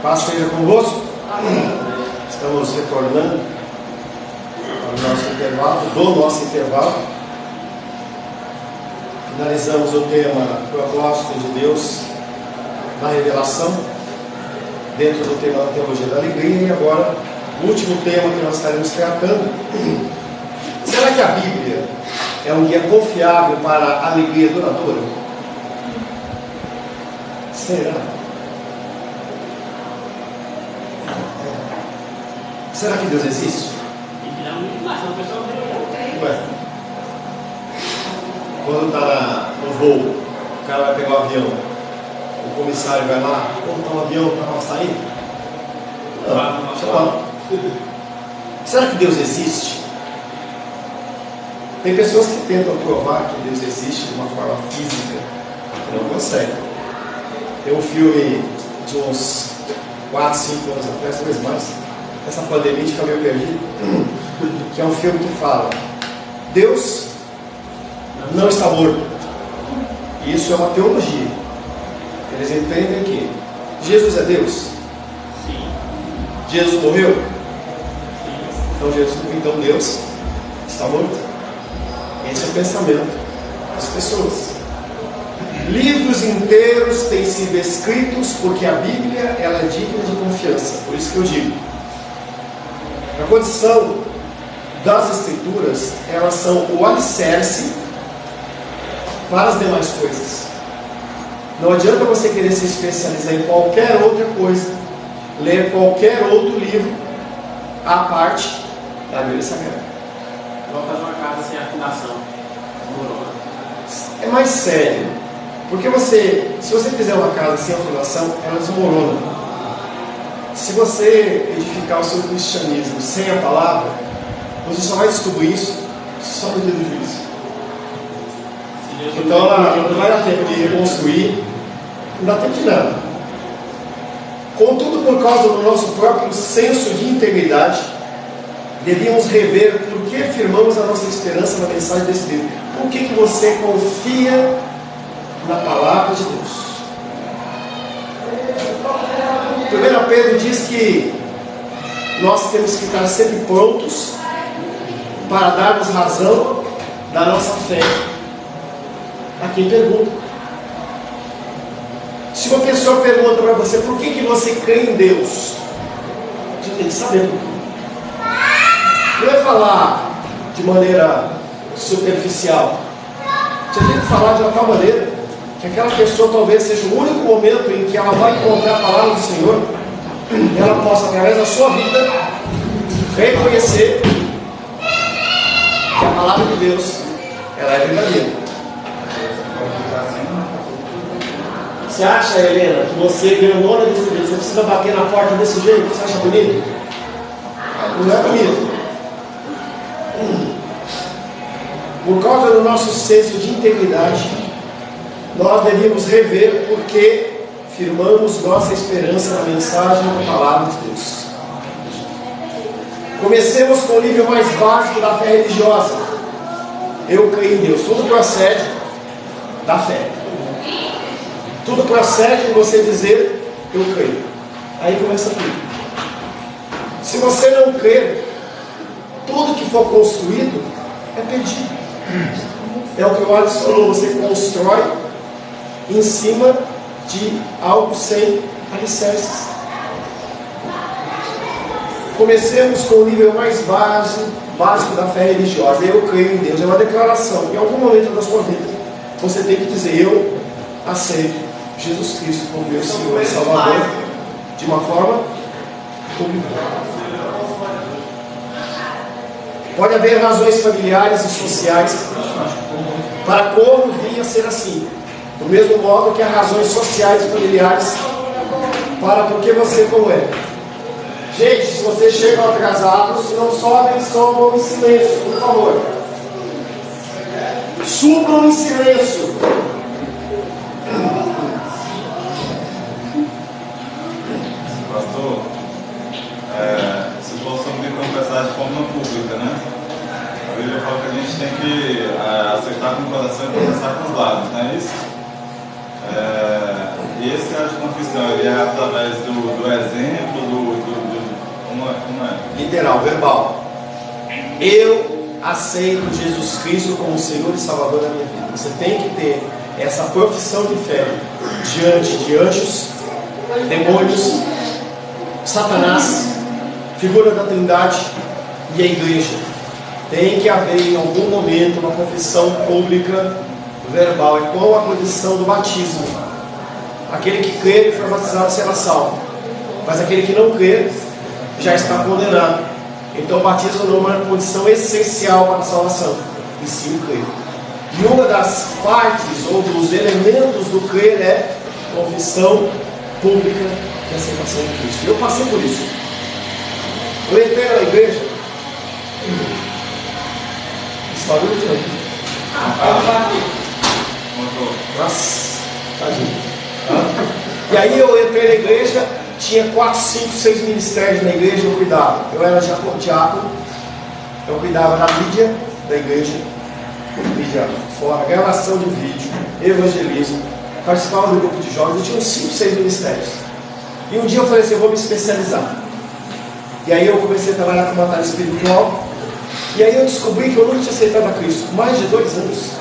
Paz seja convosco. Estamos retornando do nosso intervalo. Finalizamos o tema propósito de Deus na revelação, dentro do tema da teologia da alegria. E agora, o último tema que nós estaremos tratando: será que a Bíblia é um guia confiável para a alegria duradoura? Será? Será que Deus existe? Ué, quando está no voo, o cara vai pegar o avião, o comissário vai lá, como está o avião para sair? Não. Será que Deus existe? Tem pessoas que tentam provar que Deus existe de uma forma física e não conseguem. Tem um filme de uns 4, 5 anos atrás, talvez mais. Essa pandemia fica meio perdido, que é um filme que fala: Deus não está morto. E isso é uma teologia. Eles entendem que Jesus é Deus. Sim. Jesus morreu. Sim. Então Deus está morto. Esse é o pensamento das pessoas. Livros inteiros têm sido escritos porque a Bíblia ela é digna de confiança. Por isso que eu digo: a condição das Escrituras, elas são o alicerce para as demais coisas. Não adianta você querer se especializar em qualquer outra coisa, ler qualquer outro livro à parte da Bíblia Sagrada. Vou fazer uma casa sem afinação. É mais sério, porque se você fizer uma casa sem afinação, ela desmorona. Se você edificar o seu cristianismo sem a palavra, você só vai descobrir isso só no dia do juízo. Então não vai dar tempo de reconstruir, não dá tempo de nada. Contudo, por causa do nosso próprio senso de integridade, devíamos rever por que firmamos a nossa esperança na mensagem desse livro. Por que você confia na palavra de Deus? 1 Pedro diz que nós temos que estar sempre prontos para darmos razão da nossa fé a quem pergunta. Se uma pessoa pergunta para você por que você crê em Deus, você tem que saber por quê. Não é falar de maneira superficial. Você tem que falar de uma tal maneira que aquela pessoa talvez seja o único momento em que ela vai encontrar a palavra do Senhor, e ela possa, através da sua vida, reconhecer que a palavra de Deus ela é verdadeira. Você acha, Helena, que você grandona desse jeito, você precisa bater na porta desse jeito? Você acha bonito? Não é bonito. Por causa do nosso senso de integridade, nós devíamos rever porque firmamos nossa esperança na mensagem da palavra de Deus. Comecemos com o nível mais básico da fé religiosa. Eu creio em Deus. Tudo procede da fé. Tudo procede de você dizer: eu creio. Aí começa tudo. Se você não crer, tudo que for construído é perdido. É o que o Alisson falou: você constrói em cima de algo sem alicerces. Comecemos com o nível mais básico da fé religiosa. Eu creio em Deus. É uma declaração. Em algum momento da sua vida, você tem que dizer: eu aceito Jesus Cristo como meu Senhor e Salvador, de uma forma pública. Pode haver razões familiares e sociais para como vinha a ser assim, do mesmo modo que há razões sociais e familiares para porque você como é. Gente, se vocês chegam atrasados, não sobem, sobam em silêncio, por favor. Subam em silêncio. Pastor, se posso me confessar de forma pública, né? A Bíblia fala que a gente tem que aceitar com o coração e confessar com os lábios, não é isso? E esse ato de confissão posição? Ele é através do exemplo, como é? Literal, verbal. Eu aceito Jesus Cristo como Senhor e Salvador da minha vida. Você tem que ter essa profissão de fé diante de anjos, demônios, Satanás, figura da Trindade e a igreja. Tem que haver em algum momento uma confissão pública verbal. É como a condição do batismo. Aquele que crê e foi batizado será salvo, mas aquele que não crê já está condenado. Então o batismo não é uma condição essencial para a salvação, e sim o crer. E uma das partes ou dos elementos do crer é confissão pública de aceitação de Cristo. Eu passei por isso. Eu entrei na igreja. Esse barulho de novo. Nossa, tadinho. E aí eu entrei na igreja, tinha 4, 5, 6 ministérios na igreja, eu cuidava. Eu era diácono, eu cuidava da mídia da igreja, mídia fora, gravação de vídeo, evangelismo, participava do grupo de jovens, eu tinha uns 5, 6 ministérios. E um dia eu falei assim, eu vou me especializar. E aí eu comecei a trabalhar com batalha espiritual, e aí eu descobri que eu nunca tinha aceitado a Cristo, mais de 2 anos.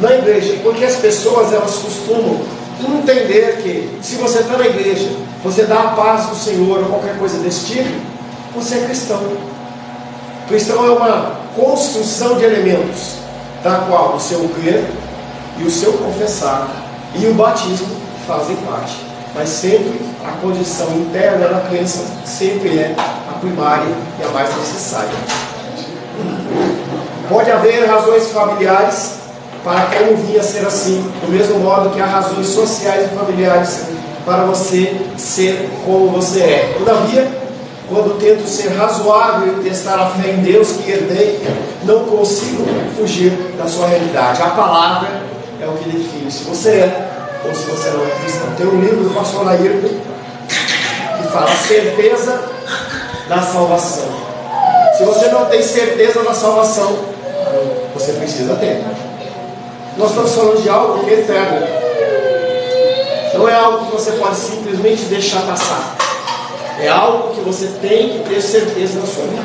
Na igreja, porque as pessoas elas costumam entender que se você está na igreja, você dá a paz do Senhor ou qualquer coisa desse tipo, você é cristão. Cristão é uma construção de elementos, da qual o seu crer e o seu confessar e o batismo fazem parte. Mas sempre a condição interna da crença sempre é a primária e a mais necessária. Pode haver razões familiares para como vinha a ser assim, do mesmo modo que há razões sociais e familiares para você ser como você é. Todavia, quando tento ser razoável e testar a fé em Deus que herdei, não consigo fugir da sua realidade. A palavra é o que define se você é ou se você não é cristão. Tem um livro do pastor Laírdo que fala certeza da salvação. Se você não tem certeza da salvação, você precisa ter. Nós estamos falando de algo que é eterno. Não é algo que você pode simplesmente deixar passar. É algo que você tem que ter certeza na sua vida.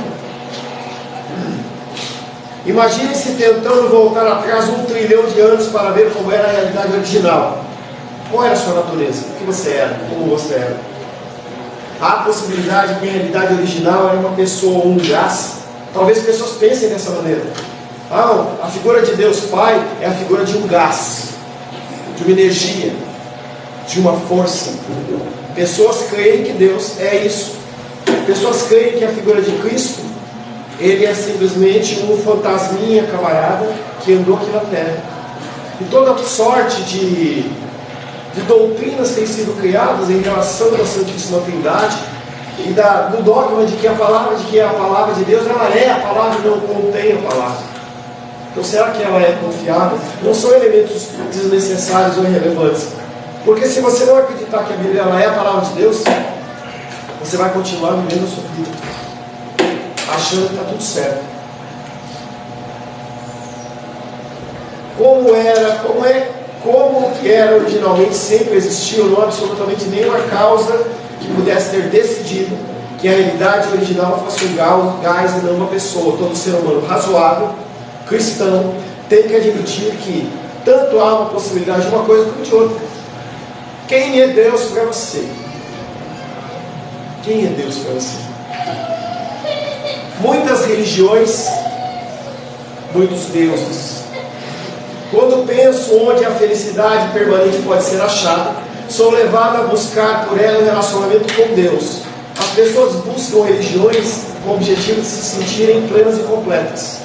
Imagine-se tentando voltar atrás 1 trilhão de anos para ver como era a realidade original. Qual era a sua natureza? O que você era? Como você era? Há a possibilidade que a realidade original era uma pessoa ou um gás? Talvez pessoas pensem dessa maneira. A figura de Deus Pai é a figura de um gás, de uma energia, de uma força. Pessoas creem que Deus é isso. Pessoas creem que a figura de Cristo, ele é simplesmente um fantasminha camarada que andou aqui na terra. E toda sorte de doutrinas têm sido criadas em relação à Santíssima Trindade e do dogma de que a palavra de Deus, ela é a palavra e não contém a palavra. Então será que ela é confiável? Não são elementos desnecessários ou irrelevantes. Porque se você não acreditar que a Bíblia ela é a palavra de Deus, você vai continuar vivendo a sua vida achando que está tudo certo. Como que era originalmente, sempre existiu, não há absolutamente nenhuma causa que pudesse ter decidido que a realidade original fosse um gás e não uma pessoa. Todo ser humano razoável, cristão, tem que admitir que tanto há uma possibilidade de uma coisa como de outra. Quem é Deus para você? Quem é Deus para você? Muitas religiões, muitos deuses. Quando penso onde a felicidade permanente pode ser achada, sou levado a buscar por ela um relacionamento com Deus. As pessoas buscam religiões com o objetivo de se sentirem plenas e completas.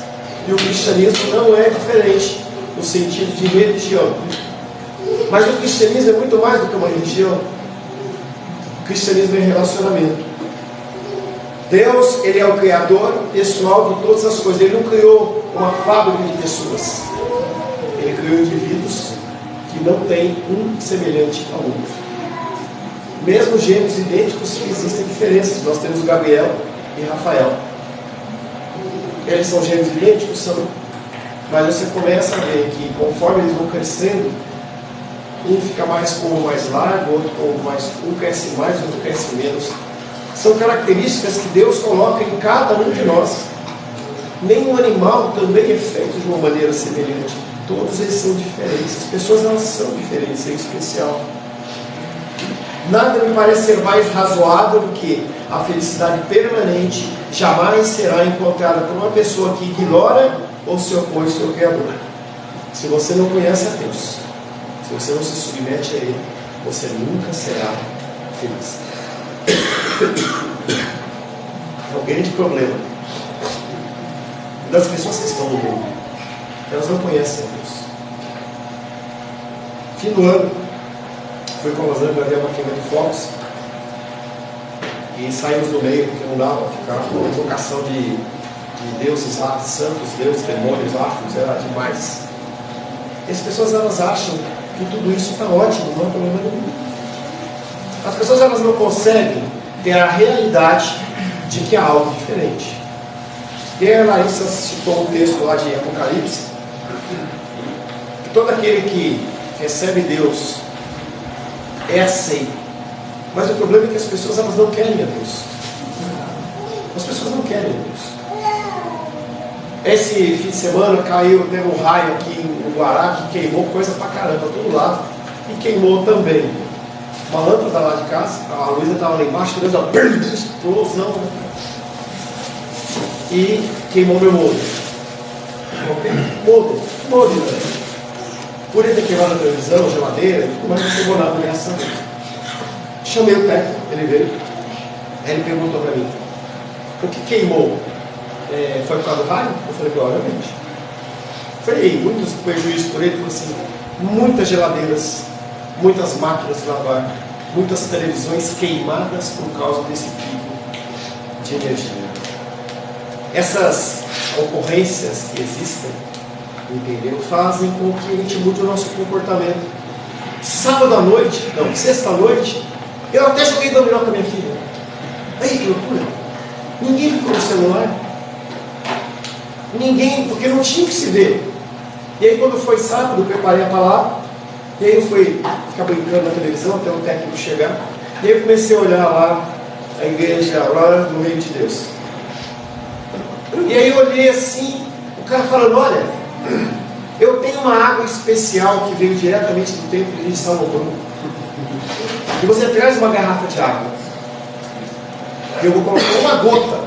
E o cristianismo não é diferente no sentido de religião. Mas o cristianismo é muito mais do que uma religião. O cristianismo é relacionamento. Deus, ele é o criador pessoal de todas as coisas. Ele não criou uma fábrica de pessoas. Ele criou indivíduos que não têm um semelhante ao outro. Mesmo gêmeos idênticos, existem diferenças. Nós temos Gabriel e Rafael. Eles são gêmeos idênticos? São. Mas você começa a ver que conforme eles vão crescendo, Um fica mais com o mais largo, outro com o mais. Um cresce mais, outro cresce menos. São características que Deus coloca em cada um de nós. Nenhum animal também é feito de uma maneira semelhante. Todos eles são diferentes. As pessoas elas são diferentes, é especial. Nada me parece ser mais razoável do que a felicidade permanente jamais será encontrada por uma pessoa que ignora ou se opõe ao seu Criador. Se você não conhece a Deus, se você não se submete a Ele, você nunca será feliz. É um grande problema das pessoas que estão no mundo. Elas não conhecem a Deus. Fim do ano, fui com a Rosana para ver a máquina de fogos e saímos do meio, porque não dava para ficar com a invocação de deuses lá, santos, deuses, demônios, afros, era demais. E as pessoas elas acham que tudo isso está ótimo, não é problema nenhum. As pessoas elas não conseguem ter a realidade de que há algo diferente. E a Larissa citou um texto lá de Apocalipse, que todo aquele que recebe Deus é aceito. Mas o problema é que as pessoas elas não querem a Deus. As pessoas não querem a Deus. Esse fim de semana teve um raio aqui no Guará que queimou coisa pra caramba, todo lado. E queimou também uma lâmpada lá de casa. A Luísa estava lá embaixo, que Deus dá explosão. E queimou meu molde. Molde, né? Por ele ter queimado a televisão, geladeira, mas não chegou nada nessa vez. Chamei o técnico, ele veio. Aí ele perguntou para mim: o que queimou? Foi por causa do raio? Eu falei: provavelmente. Falei: muitos prejuízos por ele. Ele falou assim: muitas geladeiras, muitas máquinas de lavar, muitas televisões queimadas por causa desse pico de energia. Essas ocorrências que existem, entendeu? Fazem com que a gente mude o nosso comportamento. Sábado à noite, não, sexta à noite, eu até joguei dominó com a minha filha. Aí que loucura! Ninguém ficou no celular. Ninguém, porque não tinha que se ver. E aí quando foi sábado, eu preparei a palavra. E aí eu fui ficar brincando na televisão até o técnico chegar. E aí eu comecei a olhar lá a igreja lá do Reino de Deus. E aí eu olhei assim, o cara falando: olha, eu tenho uma água especial que veio diretamente do templo de Salomão. E você traz uma garrafa de água. E eu vou colocar uma gota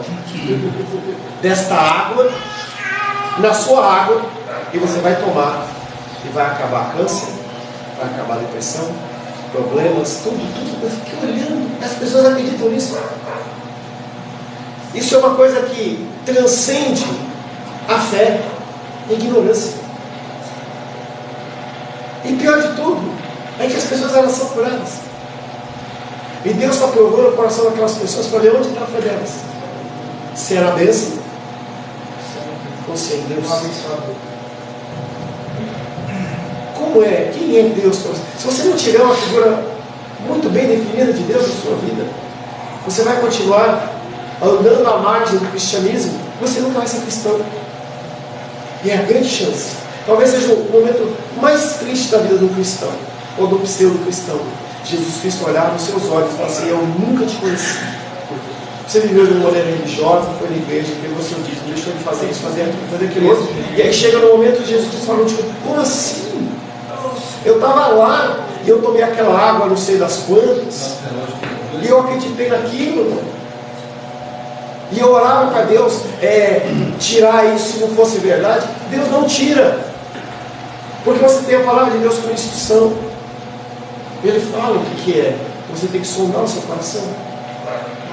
desta água na sua água e você vai tomar. E vai acabar câncer, vai acabar depressão, problemas, tudo. Eu fiquei olhando, as pessoas acreditam nisso. Isso é uma coisa que transcende a fé e a ignorância. E pior de tudo, é que as pessoas elas são curadas. E Deus está provando o coração daquelas pessoas para ver onde está a fé delas. Se era a bênção ou se é em Deus. Como é? Quem é Deus? Se você não tiver uma figura muito bem definida de Deus na sua vida, você vai continuar andando à margem do cristianismo, você nunca vai ser cristão. E é a grande chance. Talvez seja o momento mais triste da vida do cristão, ou do pseudo-cristão. Jesus Cristo olhar nos seus olhos e falar assim: eu nunca te conheci. Você viveu de uma maneira religiosa, foi na igreja, pegou seu dízimo, deixou de fazer isso, fazer aquilo, fazer aquilo outro. E aí chega no momento de Jesus Cristo falando: como assim? Eu estava lá e eu tomei aquela água, não sei das quantas, e eu acreditei naquilo. E eu orava para Deus tirar isso se não fosse verdade. Deus não tira, porque você tem a palavra de Deus como instrução. Ele fala o que é. Você tem que sondar o seu coração.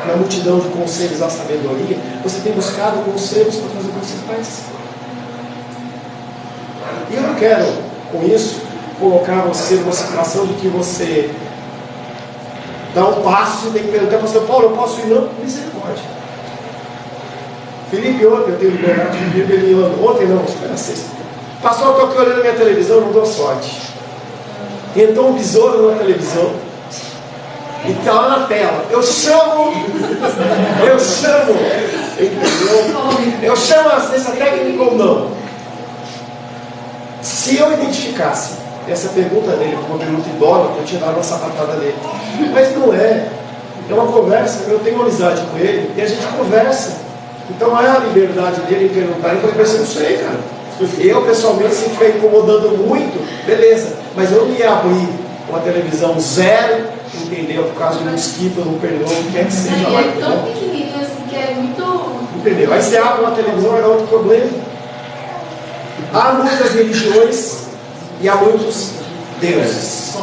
Na multidão de conselhos há sabedoria. Você tem buscado conselhos para fazer o que você faz. E eu não quero, com isso, colocar você numa situação de que você dá um passo e tem que perguntar: pastor Paulo, eu posso ir? Não, misericórdia. Felipe, ontem eu tenho liberdade de viver ele ontem não, foi na sexta. Pastor, eu estou aqui olhando minha televisão, não dou sorte. Entrou um besouro na televisão e está lá na tela. Eu chamo, entendeu? Eu chamo a assistência técnica ou não. Se eu identificasse, essa pergunta dele, como uma pergunta idólatra, eu tinha dado uma sapatada nele. Mas não é. É uma conversa, eu tenho uma amizade com ele e a gente conversa. Então é a liberdade dele em perguntar, ele vai pensando isso aí, cara. Eu, pessoalmente, se estiver incomodando muito, beleza. Mas eu não ia abrir uma televisão zero, entendeu? Por causa de um mosquito, não perdão, o que quer que seja. Não, é tão pequenininho assim que é muito... Entendeu? Aí você abre uma televisão, é outro problema. Há muitas religiões e há muitos deuses.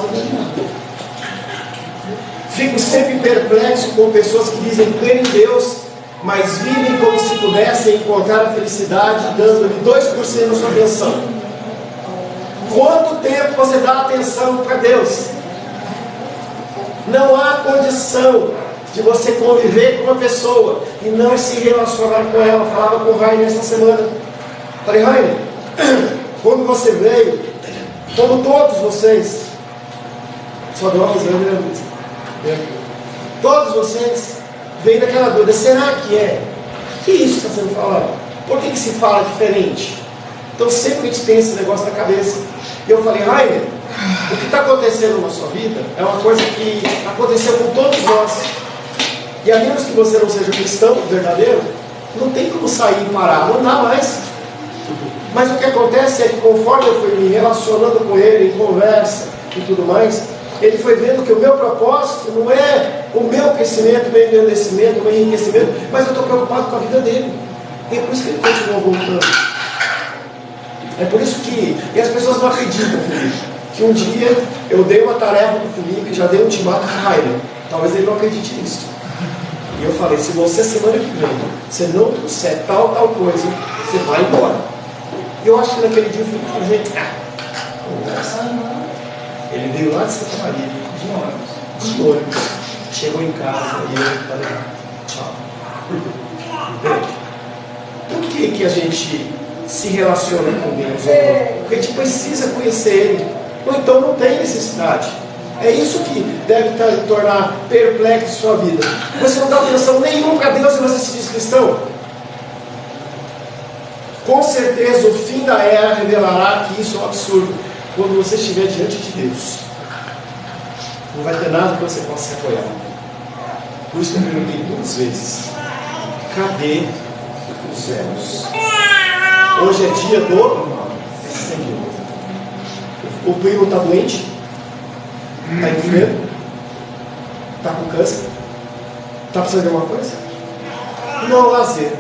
Fico sempre perplexo com pessoas que dizem crer em Deus, mas vivem como se pudessem encontrar a felicidade dando-lhe 2% da sua atenção. Quanto tempo você dá atenção para Deus? Não há condição de você conviver com uma pessoa e não se relacionar com ela. Eu falava com o Rainer essa semana. Falei, Rainer, quando você veio, como todos vocês, só deu uma risada, né, Luiz? Todos vocês veem daquela dúvida, será que é? O que isso está sendo falado? Por que se fala diferente? Então sempre a gente tem esse negócio na cabeça. E eu falei, Rainer, o que está acontecendo na sua vida é uma coisa que aconteceu com todos nós. E a menos que você não seja cristão verdadeiro, não tem como sair e parar, não dá mais. Mas o que acontece é que conforme eu fui me relacionando com ele, em conversa e tudo mais, ele foi vendo que o meu propósito não é o meu crescimento, o meu engrandecimento, o meu enriquecimento, mas eu estou preocupado com a vida dele. E é por isso que ele continua voltando. É por isso que e as pessoas não acreditam, Felipe, que um dia eu dei uma tarefa para o Felipe, já dei um ultimato para o Rainer. Talvez ele não acredite nisso. E eu falei, se você semana que vem, você não trouxer tal coisa, você vai embora. E eu acho que naquele dia o Felipe falou, gente, ele veio lá de Santa Maria, de ônibus, chegou em casa e eu falei, tchau. Entende? Por que a gente se relaciona com Deus? Porque a gente precisa conhecer Ele, ou então não tem necessidade. É isso que deve tornar perplexo sua vida. Você não dá atenção nenhuma para Deus e você se diz cristão. Com certeza o fim da era revelará que isso é um absurdo. Quando você estiver diante de Deus, não vai ter nada que você possa se apoiar. Por isso que eu perguntei 2 vezes: cadê os céus? Hoje é dia do Senhor. O primo está doente? Está enfermo? Está com câncer? Está precisando de alguma coisa? Não, lazer.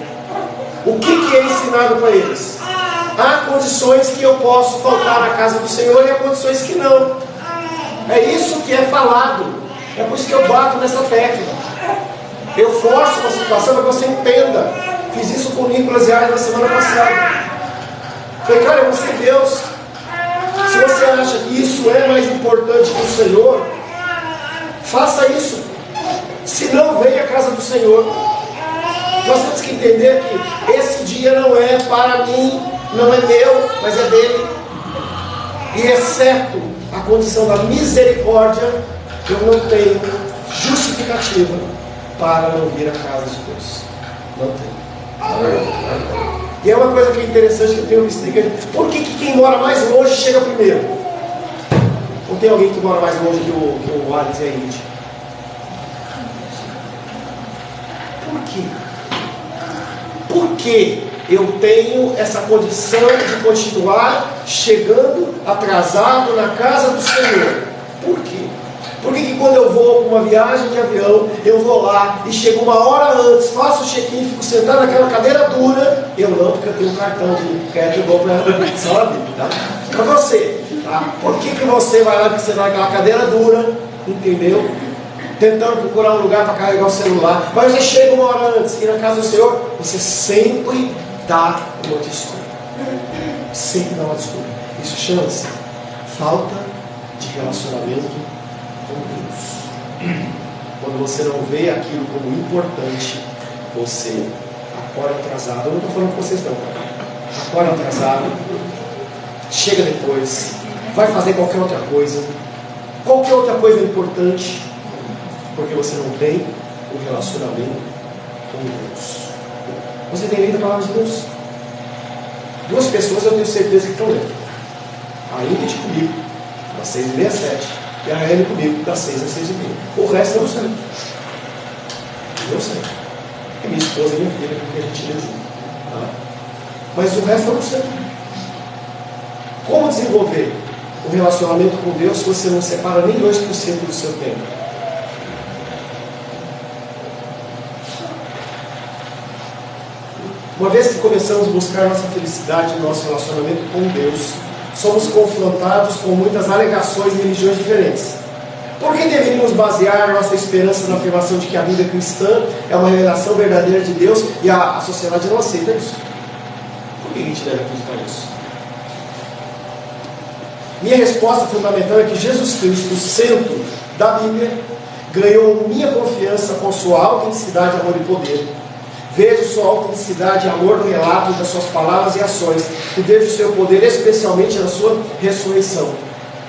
O que é ensinado para eles? Há condições que eu posso faltar na casa do Senhor e há condições que não. É isso que é falado. É por isso que eu bato nessa tecla. Eu forço uma situação para que você entenda. Fiz isso com o Nicolas Reais na semana passada. Falei, cara, eu vou ser Deus. Se você acha que isso é mais importante que o Senhor, faça isso. Se não, venha à casa do Senhor. Nós temos que entender que esse dia não é para mim, não é meu, mas é dele. E exceto a condição da misericórdia, eu não tenho justificativa para não vir à casa de Deus. Não tenho. E é uma coisa que é interessante que eu tenho visto. Por que quem mora mais longe chega primeiro? Ou tem alguém que mora mais longe que o Alex e a Indy? Por quê? Por que eu tenho essa condição de continuar chegando atrasado na casa do Senhor? Por quê? Por que quando eu vou para uma viagem de avião, eu vou lá e chego 1 hora antes, faço o check-in, fico sentado naquela cadeira dura? Eu não, porque eu tenho um cartão de crédito bom para sabe? Tá? Para você, tá? Por que você vai lá e você vai naquela cadeira dura, entendeu? Tentando procurar um lugar para carregar o celular, mas você chega 1 hora antes, e na casa do Senhor, você sempre dá uma desculpa. Sempre dá uma desculpa. Isso chama-se falta de relacionamento com Deus. Quando você não vê aquilo como importante, você acorda atrasado. Eu não estou falando com vocês não, tá? Acorda atrasado, chega depois, vai fazer qualquer outra coisa. Qualquer outra coisa é importante, porque você não tem um relacionamento com Deus. Você tem lido a palavra de Deus? 2 pessoas eu tenho certeza que estão lendo. A Ingrid comigo. das 6h30 às 7h. E a Raiane comigo, das 6 às 6h30. O resto eu não sei. Eu sei. E minha esposa e minha filha, porque a gente lê junto. Tá? Mas o resto eu não sei. Como desenvolver um relacionamento com Deus se você não separa nem 2% do seu tempo? Uma vez que começamos a buscar nossa felicidade no nosso relacionamento com Deus, somos confrontados com muitas alegações de religiões diferentes. Por que deveríamos basear nossa esperança na afirmação de que a Bíblia cristã é uma revelação verdadeira de Deus e a sociedade não aceita isso? Por que a gente deve acreditar nisso? Minha resposta fundamental é que Jesus Cristo, o centro da Bíblia, ganhou minha confiança com sua autenticidade, amor e poder. Vejo sua autenticidade e amor no relato das suas palavras e ações, e vejo seu poder especialmente na sua ressurreição.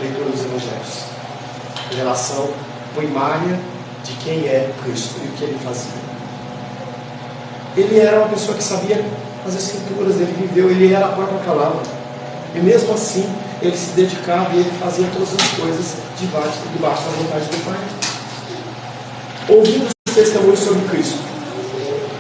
Leitura dos Evangelhos. Revelação primária de quem é Cristo e o que ele fazia. Ele era uma pessoa que sabia as Escrituras, ele viveu, ele era a própria palavra. E mesmo assim, ele se dedicava e ele fazia todas as coisas debaixo da vontade do Pai. Ouvindo os testemunhos sobre Cristo.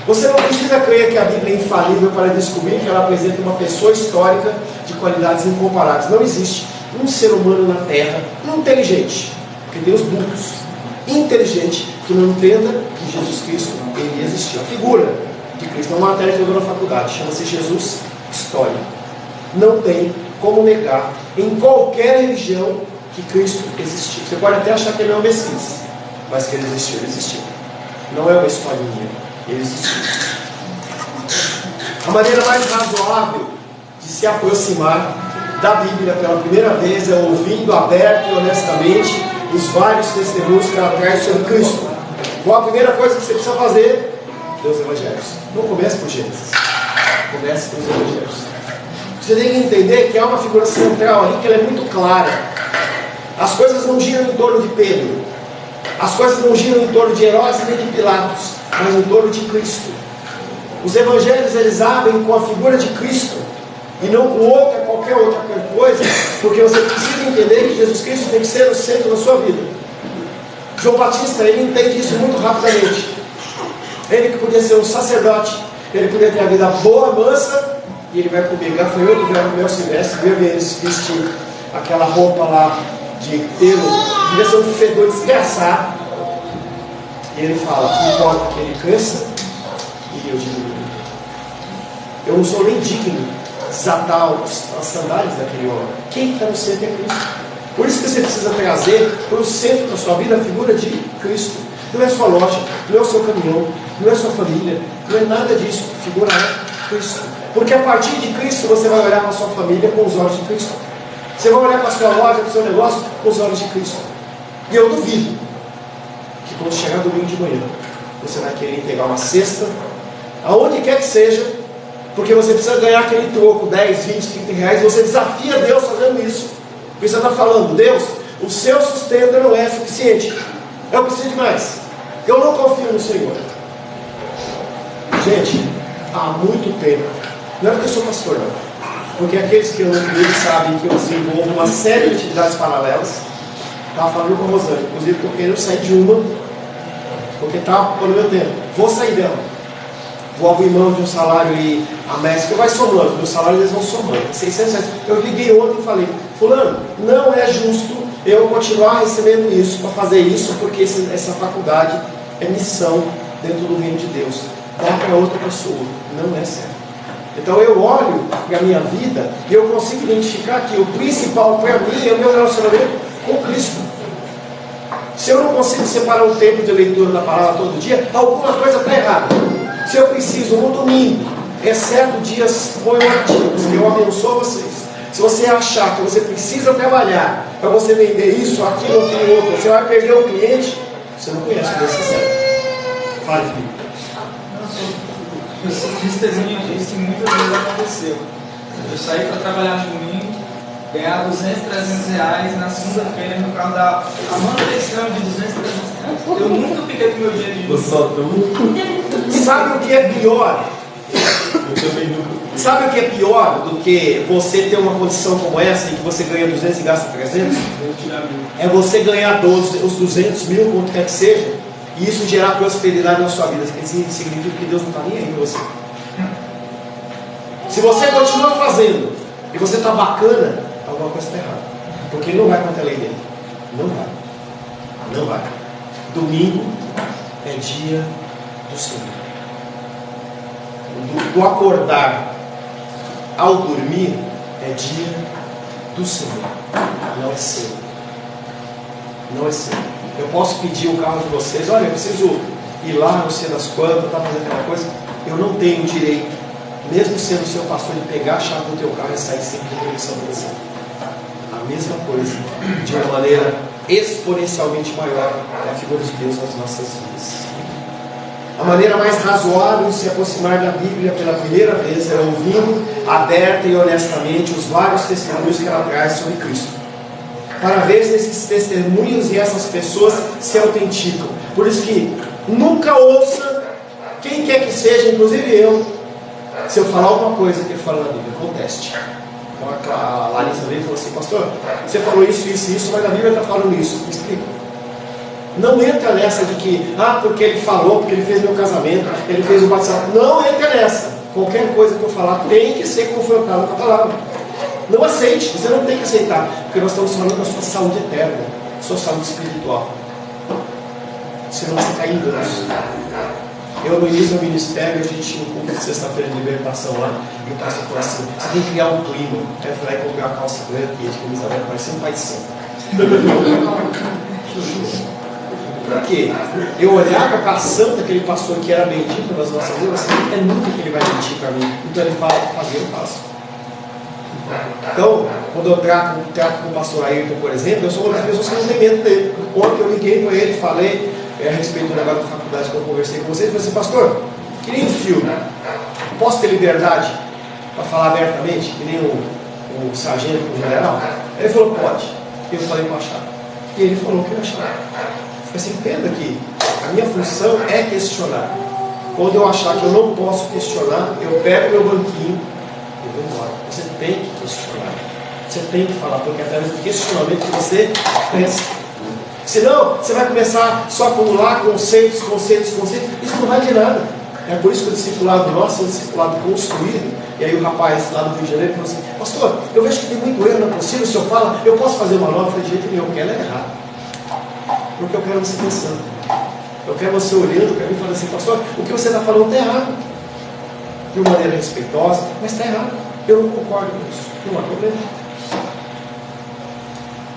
Você não precisa crer que a Bíblia é infalível para descobrir que ela apresenta uma pessoa histórica de qualidades incomparáveis. Não existe um ser humano na Terra inteligente, porque Deus burros, inteligente, que não entenda que Jesus Cristo, ele existiu. A figura de Cristo, é uma matéria que eu dou na faculdade, chama-se Jesus História. Não tem como negar em qualquer religião que Cristo existiu. Você pode até achar que ele não é o Messias, mas que ele existiu, ele existiu. Não é uma historinha, ele existiu. A maneira mais razoável de se aproximar da Bíblia pela primeira vez é ouvindo aberto e honestamente os vários testemunhos que ela traz sobre Cristo. Qual a primeira coisa que você precisa fazer? Ler os Evangelhos. Não comece por Gênesis, comece pelos Evangelhos. Você tem que entender que há uma figura central ali que ela é muito clara. As coisas não giram em torno de Pedro, as coisas não giram em torno de Herodes nem de Pilatos, mas em torno de Cristo. Os Evangelhos eles abrem com a figura de Cristo e não com qualquer outra coisa, porque você precisa entender que Jesus Cristo tem que ser o centro da sua vida. João Batista, ele entende isso muito rapidamente. Ele que podia ser um sacerdote, ele podia ter a vida boa, mansa, e ele vai comer gafanhoto, vai comer silvestre, vai ver eles vestir aquela roupa lá de pelo, devia ser um fedor desgraçado. E ele fala, importa que ele cresça e eu diminua. Eu não sou nem digno de desatar as sandálias daquele homem. Quem está no centro é Cristo. Por isso que você precisa trazer para o centro da sua vida a figura de Cristo. Não é a sua loja, não é o seu caminhão, não é a sua família, não é nada disso. A figura é Cristo. Porque a partir de Cristo você vai olhar para a sua família com os olhos de Cristo. Você vai olhar para a sua loja, para o seu negócio com os olhos de Cristo. E eu duvido que quando chegar domingo de manhã você vai querer entregar uma cesta, aonde quer que seja, porque você precisa ganhar aquele troco, 10, 20, 30 reais, e você desafia Deus fazendo isso. Porque você está falando, Deus, o seu sustento não é suficiente. Eu preciso de mais. Eu não confio no Senhor. Gente, há muito tempo, não é porque eu sou pastor, não, porque aqueles que andam comigo sabem que eu desenvolvo uma série de atividades paralelas. Estava falando com a Rosane, inclusive que eu quero sair de uma, porque está no meu tempo. Vou sair dela. Vou abrir mão de um salário e a mestre vai somando, meu salário eles vão somando, 600 reais. Eu liguei ontem e falei, fulano, não é justo eu continuar recebendo isso, para fazer isso, porque essa faculdade é missão dentro do reino de Deus. Dá para outra pessoa, não é certo. Então eu olho para a minha vida e eu consigo identificar que o principal para mim é o meu relacionamento com Cristo. Se eu não consigo separar um tempo de leitura da palavra todo dia, alguma coisa está errada. Se eu preciso no domingo, exceto dias comemorativos, que eu abençoo vocês. Se você achar que você precisa trabalhar para você vender isso, aquilo, aquilo, outro, você vai perder o cliente, você não conhece o Deus sincero. Fale, filho. Eu sou testemunho disso e muitas vezes aconteceu. Eu saí para trabalhar no domingo, ganhar 200, 300 reais, na segunda-feira no carro da a manutenção de 200, 300 reais. Eu nunca fiquei com meu dinheiro de volta. Sabe o que é pior? Eu também nunca. Sabe o que é pior do que você ter uma condição como essa, em que você ganha 200 e gasta 300? É você ganhar os 200 mil, quanto quer que seja, e isso gerar prosperidade na sua vida. Isso significa que Deus não está nem aí com você. Se você continua fazendo e você está bacana, alguma coisa está errada. Porque Ele não vai contra a lei dele. Não vai. Não vai. Domingo é dia do Senhor. Do acordar ao dormir é dia do Senhor. Não é seu. Não é seu. Eu posso pedir o carro de vocês. Olha, eu preciso ir lá, não sei das quantas, está fazendo aquela coisa. Eu não tenho direito, mesmo sendo seu pastor, de pegar a chave do teu carro e sair sem permissão de você. A mesma coisa, de uma maneira exponencialmente maior, é a figura de Deus nas nossas vidas. A maneira mais razoável de se aproximar da Bíblia pela primeira vez é ouvindo aberta e honestamente os vários testemunhos que ela traz sobre Cristo, para ver se esses testemunhos e essas pessoas se autenticam. Por isso que nunca ouça quem quer que seja, inclusive eu, se eu falar alguma coisa que ele fala na Bíblia, conteste. Então a Larissa veio e falou assim: pastor, você falou isso, mas a Bíblia está falando isso. Me explica. Não entra nessa de que, porque ele falou, porque ele fez meu casamento, ele fez o batizado. Não entra nessa. Qualquer coisa que eu falar tem que ser confrontada com a palavra. Não aceite, você não tem que aceitar, porque nós estamos falando da sua saúde eterna, sua saúde espiritual. Senão você cai em enganoso. Eu, no início do ministério, a gente tinha um culto de sexta-feira de libertação lá, e o pastor falou assim: você tem que criar um clima. Aí eu fui lá e comprei uma calça branca e de camisa branca, parecia um pai de santo. Por quê? Eu olhava para a ação daquele pastor que era bendito nas nossas vidas, assim, é nunca que ele vai mentir para mim. Então ele fala para fazer, eu faço. Então, quando eu trato com o pastor Ayrton, por exemplo, eu sou uma das pessoas que não tem medo dele. Ontem eu liguei para ele, falei a respeito do negócio da faculdade que eu conversei com vocês, e falei assim: pastor, queria um filme, posso ter liberdade para falar abertamente, que nem o sargento, o general? Ele falou: pode. Eu falei para achar. E ele falou que eu achava. Você entenda que a minha função é questionar. Quando eu achar que eu não posso questionar, eu pego meu banquinho e vou embora. Você tem que questionar. Você tem que falar, porque é através do questionamento que você pensa. Senão, você vai começar só a acumular conceitos. Isso não vai de nada. É por isso que o discipulado nosso é um discipulado construído. E aí o rapaz lá do Rio de Janeiro falou assim: pastor, eu vejo que tem muito erro, não é possível. O senhor fala, eu posso fazer uma nova? Eu falei: de jeito nenhum, porque ela é errada. Porque eu quero você pensando. Eu quero você olhando para mim e falando assim: pastor, o que você está falando está errado. De uma maneira respeitosa, mas está errado. Eu não concordo com isso. Não há problema.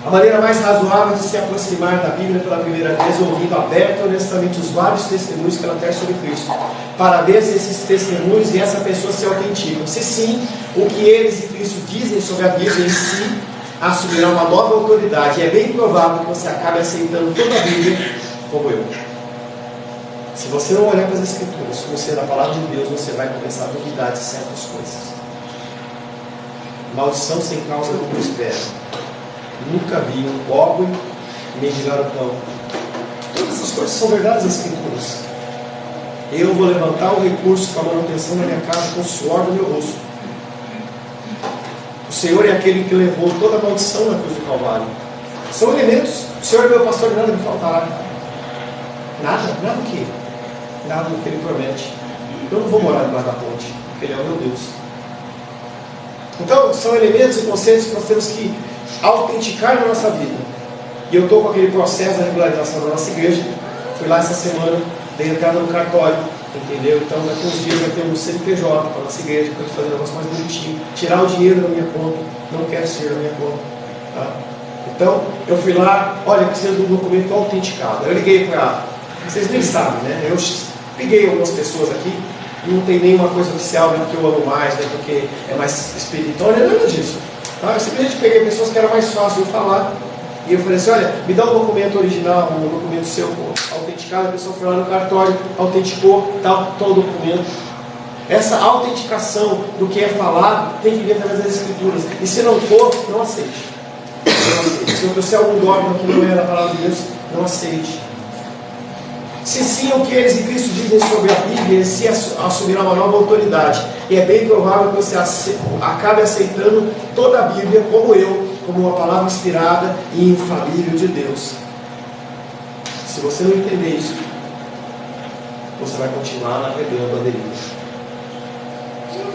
A maneira mais razoável de se aproximar da Bíblia pela primeira vez é ouvindo aberta e honestamente os vários testemunhos que ela traz sobre Cristo, para ver se esses testemunhos e essa pessoa se autenticam. Se sim, o que eles e Cristo dizem sobre a Bíblia em si assumirá uma nova autoridade. E é bem provável que você acabe aceitando toda a Bíblia como eu. Se você não olhar para as Escrituras, como sendo a palavra de Deus, você vai começar a duvidar de certas coisas. Maldição sem causa não prospera. Nunca vi um pobre mendigar o pão. Todas essas coisas são verdades das Escrituras. Eu vou levantar um recurso para a manutenção da minha casa com o suor do meu rosto. O Senhor é aquele que levou toda a maldição na cruz do Calvário. São elementos. O Senhor é meu pastor, nada me faltará. Nada o quê? Nada do que Ele promete. Eu não vou morar debaixo da ponte, porque Ele é o meu Deus. Então, são elementos e conceitos que nós temos que autenticar na nossa vida. E eu estou com aquele processo da regularização da nossa igreja. Fui lá essa semana, dei entrada no cartório, entendeu? Então daqui uns dias vai ter um CNPJ para a nossa igreja, para a gente fazer um negócio mais bonitinho, tirar o dinheiro da minha conta. Não quero esse dinheiro da minha conta, tá? Então eu fui lá: olha, preciso de um documento autenticado. Eu liguei para, vocês nem sabem, né? Eu peguei algumas pessoas aqui, não tem nenhuma coisa oficial, né, porque eu amo mais, né, porque é mais espiritual, não é nada disso. Tá? Eu simplesmente peguei pessoas que era mais fácil de falar, e eu falei assim: olha, me dá um documento original, um documento seu autenticado. A pessoa foi lá no cartório, autenticou, tal o documento. Essa autenticação do que é falado tem que vir através das Escrituras. E se não for, não aceite. Não aceite. Se você é algum dogma que não é da palavra de Deus, não aceite. Se sim, o que eles em Cristo dizem sobre a Bíblia, eles se assumirão uma nova autoridade. E é bem provável que você acabe aceitando toda a Bíblia, como eu, como uma palavra inspirada e infalível de Deus. Se você não entender isso, você vai continuar navegando a deriva.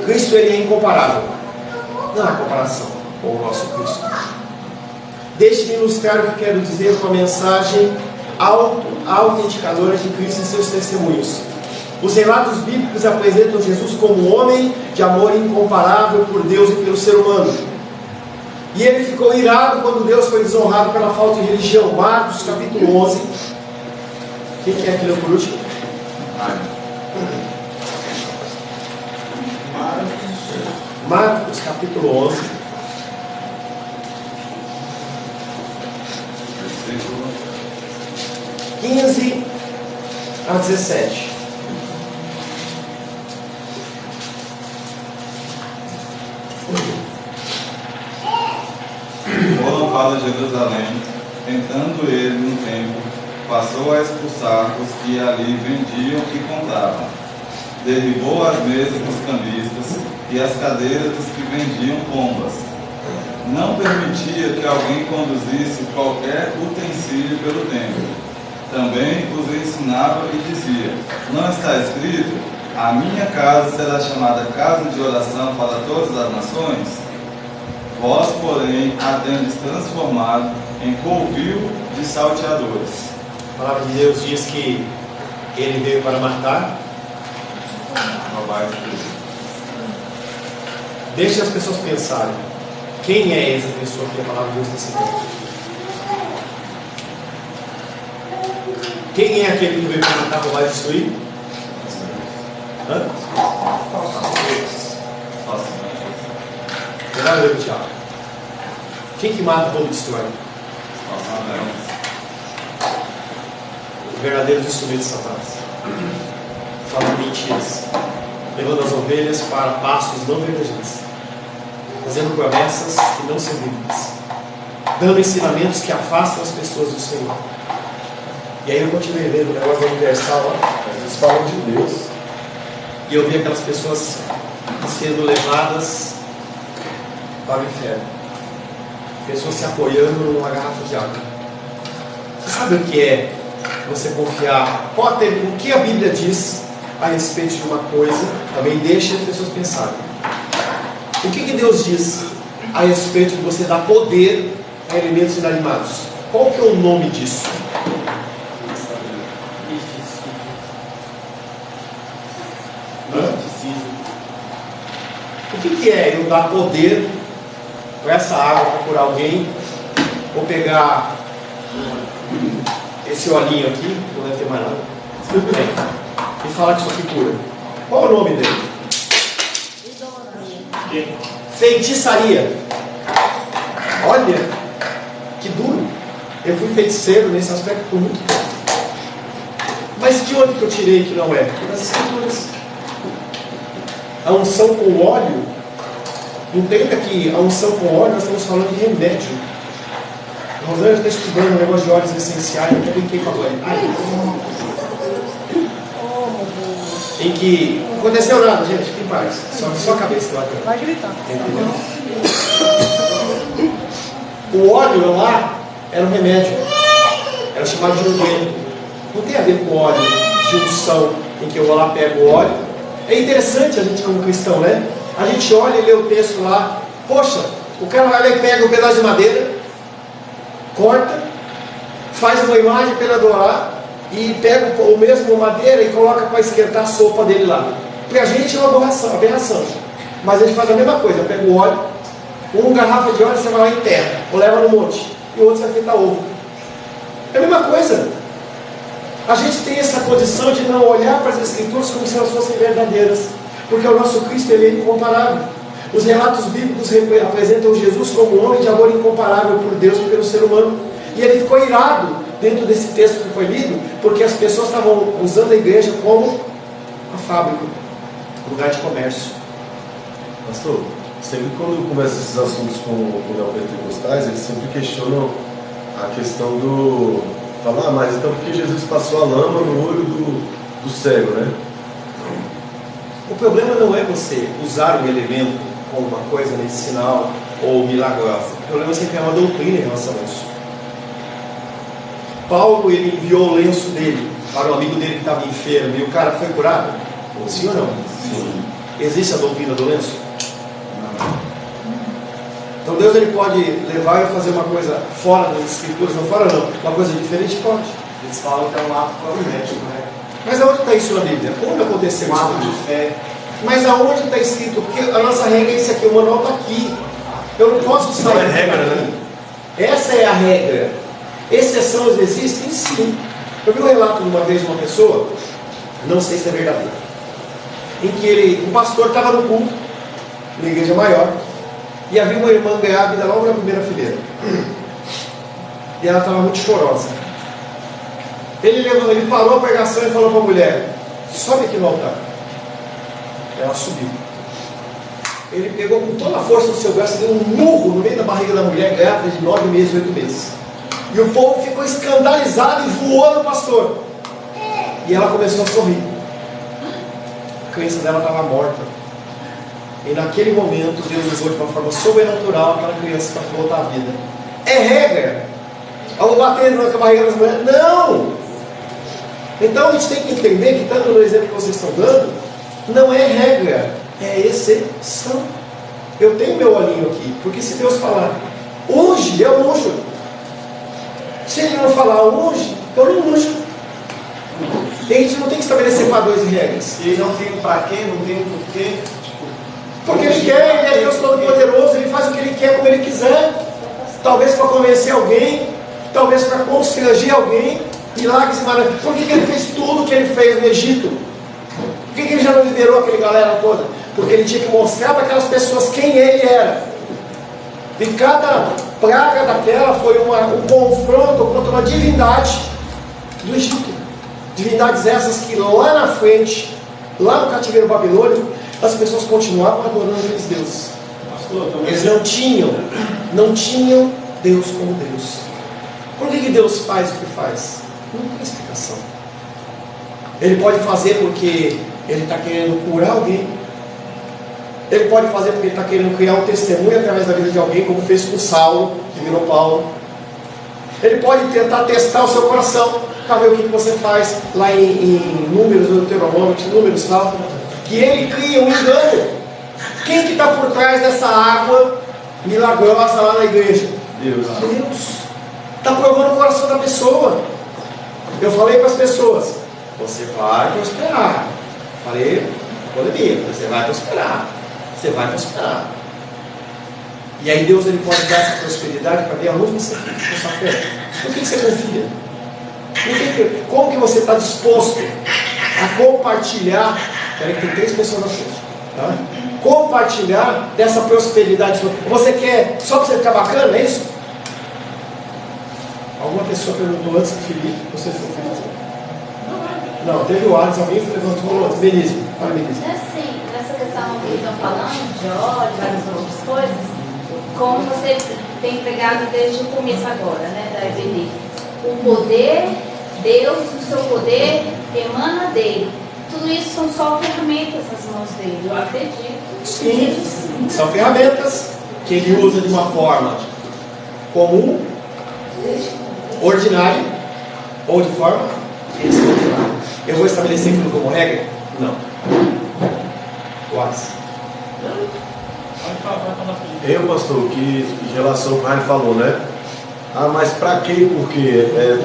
Cristo, ele é incomparável. Não há comparação com o nosso Cristo. Deixe-me ilustrar o que quero dizer com a mensagem autenticadora de Cristo e seus testemunhos. Os relatos bíblicos apresentam Jesus como um homem de amor incomparável por Deus e pelo ser humano. E ele ficou irado quando Deus foi desonrado pela falta de religião. Marcos capítulo 11. Quem que é que leu por último? Marcos capítulo 11. Versículo 15 a 17. Foram para Jerusalém, entrando ele no templo, passou a expulsar os que ali vendiam e compravam. Derribou as mesas dos cambistas e as cadeiras dos que vendiam pombas. Não permitia que alguém conduzisse qualquer utensílio pelo templo. Também os ensinava e dizia: não está escrito, a minha casa será chamada casa de oração para todas as nações? Vós, porém, a tendes transformado em covil de salteadores. A palavra de Deus diz que ele veio para matar. Deixe as pessoas pensarem. Quem é essa pessoa que a palavra de Deus está citando? Quem é aquele que veio para matar, roubar e destruir? Hã? Verdade ou Tiago? Quem que mata, rouba e destrói? Verdadeiros instrumentos de Satanás. Falando mentiras, levando as ovelhas para pastos não verdadeiros, fazendo promessas que não são bíblicas, dando ensinamentos que afastam as pessoas do Senhor. E aí eu continuei lendo o negócio da Universal lá, eles falam de Deus, e eu vi aquelas pessoas sendo levadas para o inferno, pessoas se apoiando numa garrafa de água. Você sabe o que é você confiar? O que a Bíblia diz a respeito de uma coisa? Também deixa as pessoas pensarem. O que Deus diz a respeito de você dar poder a elementos inanimados? Qual que é o nome disso? O que é eu dar poder para essa água para curar alguém? Ou pegar esse olhinho aqui, não deve ter mais nada, e falar que isso aqui cura. Qual é o nome dele? Feitiçaria. Olha, que duro. Eu fui feiticeiro nesse aspecto por muito tempo. Mas de onde que eu tirei que não é? Das Escrituras. A unção com óleo, entenda que a unção com óleo, nós estamos falando de remédio. A Rosângela está estudando um negócio de óleos essenciais, eu brinquei com a Glória. Em que não aconteceu nada, gente, fique em paz. Só a cabeça que vai gritar. Entendeu? O óleo lá era um remédio, era chamado de unguento. Não tem a ver com óleo de unção, em que eu vou lá, pego o óleo. É interessante a gente como cristão, né? A gente olha e lê o texto lá. Poxa, o cara vai lá e pega um pedaço de madeira, corta, faz uma imagem para ele adorar e pega o mesmo madeira e coloca para esquentar a sopa dele lá. Para a gente é uma aberração. Mas a gente faz a mesma coisa. Pega o óleo, uma garrafa de óleo você vai lá e enterra, ou leva no monte, e o outro você vai fritar ovo. É a mesma coisa. A gente tem essa condição de não olhar para as Escrituras como se elas fossem verdadeiras, porque o nosso Cristo ele é incomparável. Os relatos bíblicos apresentam Jesus como um homem de amor incomparável por Deus e pelo ser humano. E ele ficou irado dentro desse texto que foi lido, porque as pessoas estavam usando a igreja como a fábrica, lugar de comércio. Pastor, sempre quando começa esses assuntos com neopentecostais, eles sempre questionam a questão do falar, mas então por que Jesus passou a lama no olho do cego, né? O problema não é você usar um elemento como uma coisa medicinal ou milagrosa. O problema é você criar uma doutrina em relação a isso. Paulo, ele enviou o lenço dele para um amigo dele que estava enfermo e o cara foi curado? Sim ou não? Sim. Existe a doutrina do lenço? Não. Então Deus ele pode levar e fazer uma coisa fora das escrituras, não fora não, uma coisa diferente pode. Eles falam que é um ato profético, né? Mas aonde está isso na Bíblia? Onde aconteceu isso? Um ato de fé. Mas aonde está escrito? Porque a nossa regra é isso aqui, o manual está aqui. Eu não posso sair. Não é regra, né? Essa é a regra. Exceções existem? Sim. Eu vi um relato de uma vez de uma pessoa, não sei se é verdadeiro, em que o pastor estava no culto, na igreja maior, e havia uma irmã grávida logo na primeira fileira. E ela estava muito chorosa. Ele parou a pregação e falou para a mulher: sobe aqui no altar. Ela subiu. Ele pegou com toda a força do seu braço e deu um murro no meio da barriga da mulher grávida de 9 meses, 8 meses. E o povo ficou escandalizado e voou no pastor. E ela começou a sorrir. A criança dela estava morta. E naquele momento Deus usou de uma forma sobrenatural aquela criança para voltar à vida. É regra. Eu vou bater na barriga das mulheres? Não! Então a gente tem que entender que, tanto no exemplo que vocês estão dando, não é regra, é exceção. Eu tenho meu olhinho aqui, porque se Deus falar hoje, eu unjo. Se Ele não falar hoje, eu não unjo. A gente não tem que estabelecer padrões e regras. E não tem para quê, não tem porquê. Porque Ele quer, Ele é Deus Todo-Poderoso, Ele faz o que Ele quer, como Ele quiser. Talvez para convencer alguém, talvez para constranger alguém, milagres e maravilhas. Por que Ele fez tudo o que Ele fez no Egito? Por que Ele já não liberou aquela galera toda? Porque Ele tinha que mostrar para aquelas pessoas quem Ele era. E cada praga daquela foi um confronto contra uma divindade do Egito. Divindades essas que lá na frente, lá no cativeiro babilônico, as pessoas continuavam adorando aqueles deuses. Eles não tinham Deus como Deus. Por que Deus faz o que faz? Não tem explicação. Ele pode fazer porque Ele está querendo curar alguém. Ele pode fazer porque Ele está querendo criar um testemunho através da vida de alguém, como fez com Saulo, que virou Paulo. Ele pode tentar testar o seu coração, para ver o que você faz. Lá em Números, no Deuteronômio, Números fala que Ele cria um engano. Quem que está por trás dessa água milagrosa lá na igreja? Deus. Está provando o coração da pessoa. Eu falei para as pessoas: você vai prosperar. Falei, polemia, você vai prosperar. Você vai prosperar. E aí Deus ele pode dar essa prosperidade para ver a luz nessa fé. Por que você confia? Como que você está disposto a compartilhar? Peraí, que tem 3 pessoas na frente. Tá? Compartilhar dessa prosperidade. Você quer só para você ficar bacana, é isso? Alguma pessoa perguntou antes do Felipe, você ficou feliz? Não, teve o Alisson, alguém levantou. Denise, fala, Denise. Assim, nessa questão que estão falando, de ódio, várias outras coisas, como você tem pregado desde o começo agora, né, da EBD. O poder, Deus, o seu poder emana dele. Tudo isso são só ferramentas nas mãos dele, eu acredito. Sim, são ferramentas que ele usa de uma forma comum, ordinária, ou de forma extraordinária. Eu vou estabelecer aquilo como regra? Não. Quase. Eu, pastor, que em relação ao que o Raio falou, né? Ah, mas para quê? Porque é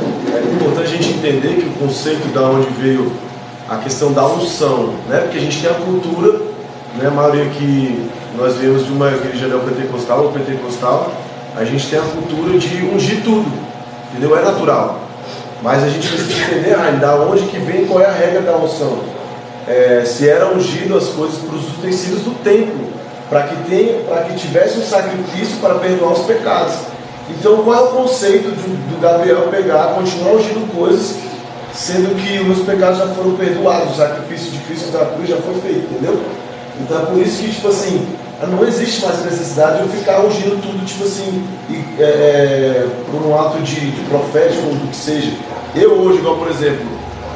importante a gente entender que o conceito da onde veio a questão da unção, né? Porque a gente tem a cultura, né? A maioria que nós viemos de uma igreja neopentecostal ou pentecostal, a gente tem a cultura de ungir tudo, entendeu? É natural. Mas a gente precisa entender, Raio, da onde que vem, qual é a regra da unção. Se era ungido as coisas para os utensílios do templo, para que tivesse um sacrifício para perdoar os pecados. Então, qual é o conceito do Gabriel pegar, continuar ungindo coisas, sendo que os meus pecados já foram perdoados, o sacrifício de Cristo da cruz já foi feito, entendeu? Então é por isso que, tipo assim, Não existe mais necessidade de eu ficar ungindo tudo, tipo assim, por um ato de profético, ou do que seja. Eu hoje, igual por exemplo,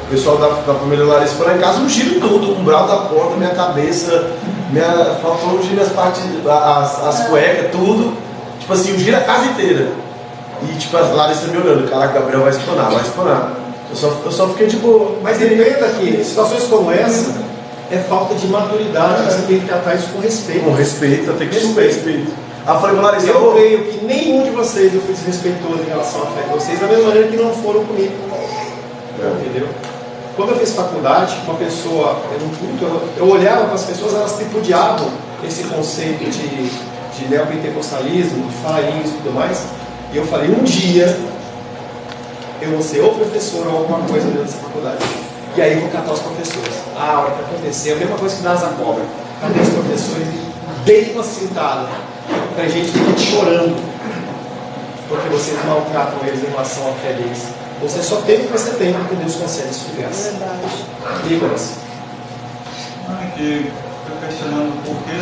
o pessoal da família Larissa foi lá em casa, ungiro tudo, o umbral da porta, minha cabeça, faltou ungir minhas partes, as cuecas, tudo. Tipo assim, ungir a casa inteira. E tipo, a Larissa me olhando, caraca, Gabriel vai espanar, vai espanar. Eu só fiquei de boa. Mas entenda que situações como essa é falta de maturidade, você tem que tratar isso com respeito. Com respeito, eu tenho que ter respeito. Eu falei, Larissa, eu creio que nenhum de vocês eu fui desrespeitoso em relação à fé de vocês, da mesma maneira que não foram comigo. Entendeu? Quando eu fiz faculdade, uma pessoa, eu olhava para as pessoas, elas tripudiavam esse conceito de neopentecostalismo, de farias e tudo mais, e eu falei, um dia eu vou ser ou professor ou alguma coisa dentro dessa faculdade. E aí eu vou catar os professores. A hora que acontecer, a mesma coisa que nas cobra. Cadê os professores? Dei uma cintada pra gente ficar chorando, porque vocês maltratam eles em relação à fé deles. Você só tem o que você tem, porque Deus concede isso de graça. Nicolas. Aqui estou questionando por que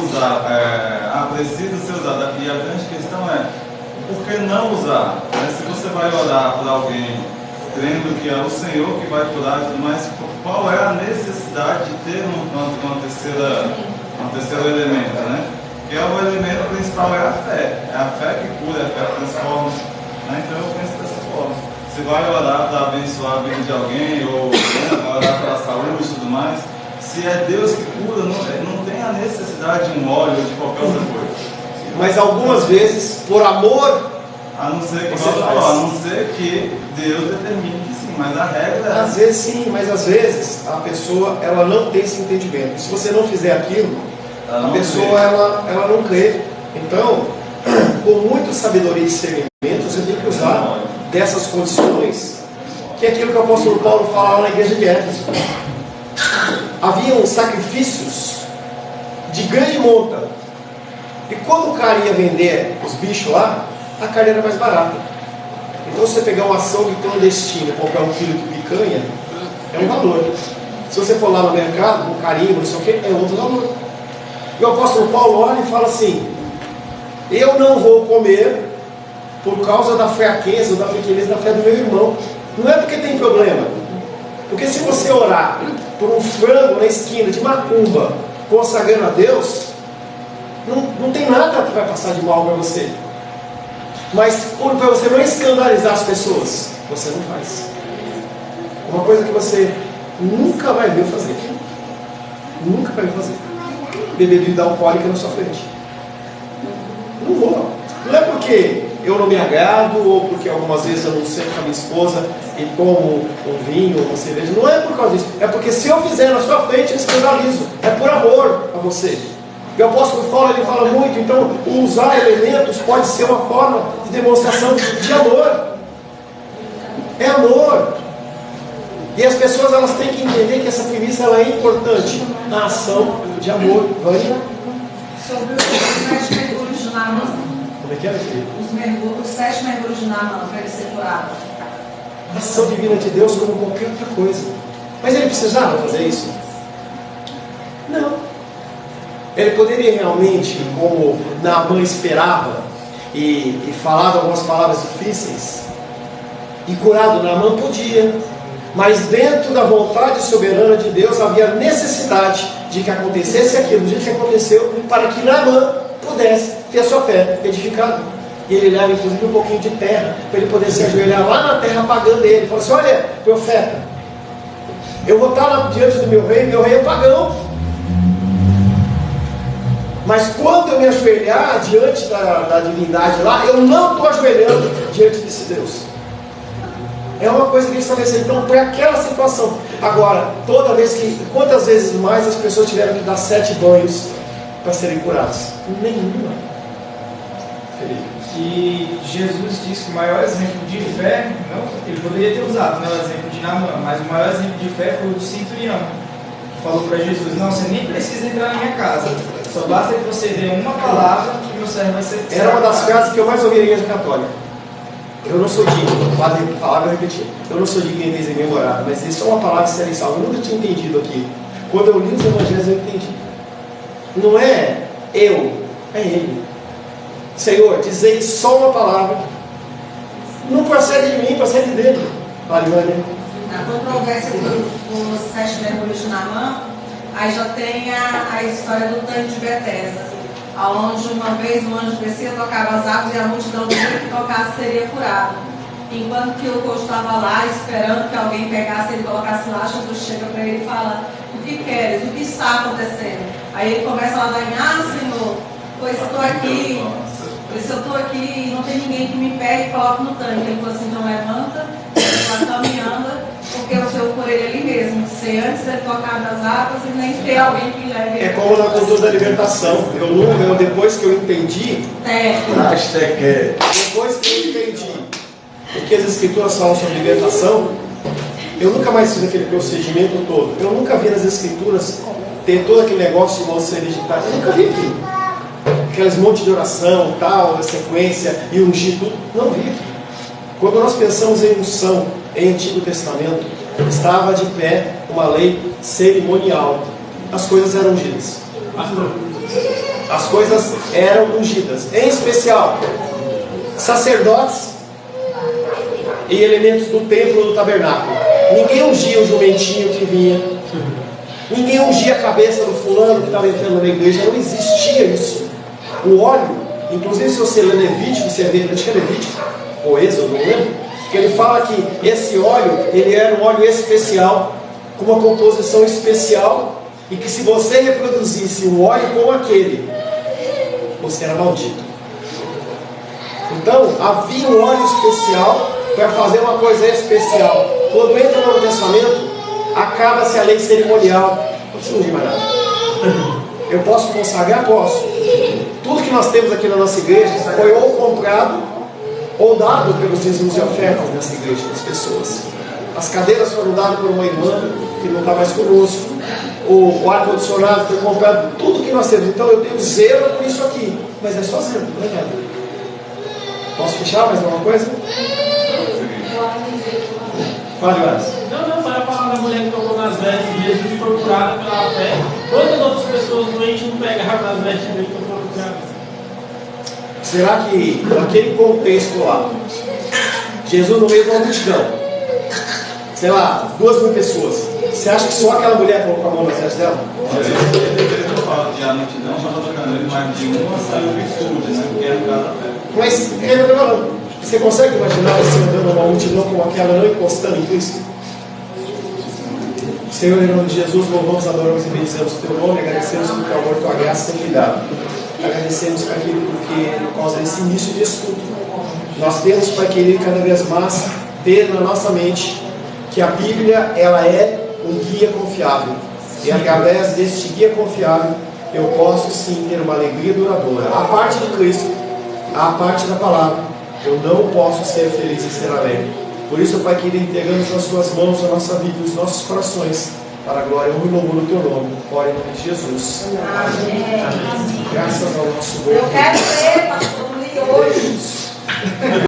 usar, precisa ser usado. E a grande questão é, por que não usar? Se você vai orar por alguém, crendo que é o Senhor que vai curar, mas qual é a necessidade de ter um terceiro elemento, né? Que é o elemento principal, é a fé que cura, é a fé que transforma, né? Então eu penso dessa forma. Se vai orar para abençoar a vida de alguém, ou vai orar pela saúde e tudo mais, se é Deus que cura, não tem a necessidade de um óleo ou de qualquer outra coisa. Mas algumas vezes, por amor, a não ser que Deus determine que sim, mas a regra é... Às vezes sim, mas às vezes a pessoa ela não tem esse entendimento. Se você não fizer aquilo, a pessoa ela não crê. Então, com muita sabedoria e discernimento, você tem que usar dessas condições, que é aquilo que o apóstolo Paulo fala lá na igreja de Éfeso. Haviam sacrifícios de grande monta. E quando o cara ia vender os bichos lá, a carne era mais barata. Então, se você pegar uma açougue clandestina e comprar 1 quilo de picanha, é um valor. Se você for lá no mercado, com carimbo, não sei o que, é outro valor. E o apóstolo Paulo olha e fala assim: eu não vou comer por causa da fraqueza ou da pequenez da fé do meu irmão. Não é porque tem problema. Porque se você orar por um frango na esquina de macumba, consagrando a Deus, não tem nada que vai passar de mal para você. Mas para você não escandalizar as pessoas, você não faz. Uma coisa que você nunca vai ver fazer. Nunca vai ver fazer. Beber bebida alcoólica na sua frente. Não vou. Não é porque eu não me agrado, ou porque algumas vezes eu não sento com a minha esposa e tomo um vinho ou uma cerveja. Não é por causa disso. É porque se eu fizer na sua frente, eu escandalizo. É por amor a você. E o apóstolo Paulo ele fala muito, então usar elementos pode ser uma forma de demonstração de amor. É amor. E as pessoas elas têm que entender que essa premissa ela é importante. A ação de amor. Vânia? Sobre os 7 mergulhos de Naamã. Como é que é, meu filho? Os 7 mergulhos de Naamã para ele ser curado. A ação divina de Deus como qualquer outra coisa. Mas ele precisava fazer isso? Não. Ele poderia realmente, como Naamã esperava, e falado algumas palavras difíceis, e curado Naamã podia, mas dentro da vontade soberana de Deus havia necessidade de que acontecesse aquilo, do jeito que aconteceu, para que Naamã pudesse ter a sua fé edificada. E ele leva inclusive um pouquinho de terra, para ele poder se ajoelhar lá na terra pagando ele. Ele falou assim: olha, profeta, eu vou estar lá diante do meu rei é pagão. Mas quando eu me ajoelhar diante da divindade lá, eu não estou ajoelhando diante desse Deus. É uma coisa que ele estabeleceu. Então, para aquela situação. Agora, quantas vezes mais as pessoas tiveram que dar 7 banhos para serem curadas? Nenhuma. Felipe. E Jesus disse que o maior exemplo de fé, ele poderia ter usado, o exemplo de Naamã, mas o maior exemplo de fé foi o do centurião, que falou para Jesus: não, você nem precisa entrar na minha casa, só basta que você dê uma palavra que meu servo vai ser. Era uma das frases que eu mais ouvi na igreja católica. Eu não sou digno, o padre falava e repetia: eu não sou digno de dizer minha morada, mas isso é uma palavra séria e salva. Eu nunca tinha entendido aqui. Quando eu li os evangelhos, eu entendi. Não é é Ele. Senhor, dizei só uma palavra. Não procede de mim, procede dele. Marilânia. Na controvérsia dos 7 mergulhos de Naamã, aí já tem a história do tanque de Betesda, onde uma vez o anjo descia, tocava as águas e a multidão que tocasse seria curada. Enquanto que o coach estava lá esperando que alguém pegasse ele e colocasse lá, Jesus chega para ele e fala: o que queres? O que está acontecendo? Aí ele começa a ladainhar: Senhor, pois estou aqui, pois eu estou aqui e não tem ninguém que me pegue e coloque no tanque. Ele falou assim: então levanta, vai caminhando, porque eu sou por ele ali mesmo, sem antes ter tocado as águas e nem ter alguém que leve. É como na cultura da libertação. Depois que eu entendi, depois que eu entendi o que as escrituras falam sobre libertação, eu nunca mais fiz aquele procedimento todo. Eu nunca vi nas escrituras ter todo aquele negócio de você digitar. Eu nunca vi aquilo. Aqueles montes de oração, tal, na sequência, e ungir tudo. Não vi. Quando nós pensamos em unção em Antigo Testamento, estava de pé uma lei cerimonial. As coisas eram ungidas. As coisas eram ungidas. Em especial, sacerdotes e elementos do templo do tabernáculo. Ninguém ungia o jumentinho que vinha. Ninguém ungia a cabeça do fulano que estava entrando na igreja. Não existia isso. O óleo, inclusive se você lê Levítico, você vê, acho que é Levítico ou Êxodo, não lembro, que ele fala que esse óleo, ele era um óleo especial, com uma composição especial, e que se você reproduzisse um óleo como aquele, você era maldito. Então, havia um óleo especial para fazer uma coisa especial. Quando entra no Novo Testamento, acaba-se a lei cerimonial. Não precisa ungir mais nada. Eu posso consagrar? Posso. Tudo que nós temos aqui na nossa igreja foi ou comprado ou dado pelos dízimos e ofertas nessa igreja, das pessoas. As cadeiras foram dadas por uma irmã que não está mais conosco. O ar-condicionado foi comprado. Tudo que nós temos. Então eu tenho zelo por isso aqui. Mas é só zelo, não é nada. Posso fechar mais alguma coisa? Fale mais. Não, foi a palavra da mulher que tocou nas vestes de Jesus e foi curada pela fé. Quantas outras pessoas doentes não pegaram nas vestes dele que foram curadas? Será que naquele contexto lá, Jesus no meio de uma multidão, sei lá, 2.000 pessoas, você acha que só aquela mulher colocou a mão nas vestes dela? E a multidão estava tocando ele, mas de uma saiu virtude, né? Porque era o cara da fé. Mas você consegue imaginar você andando numa multidão como aquela, não encostando em Cristo? Senhor, em nome de Jesus, louvamos, adoramos e bendizemos o teu nome, agradecemos por teu amor, tua graça e cuidado. Agradecemos, Pai querido, porque por causa desse início de estudo, nós temos, Pai querido, cada vez mais ter na nossa mente que a Bíblia, ela é um guia confiável. E através deste guia confiável, eu posso sim ter uma alegria duradoura. A parte de Cristo, a parte da palavra, eu não posso ser feliz e ser alegre. Por isso, Pai querido, entregamos nas tuas mãos a nossa vida e os nossos corações, para a glória e o louvor do teu nome. Ore em nome de Jesus. Amém. Graças ao nosso Deus. Eu quero ver, pastor, hoje.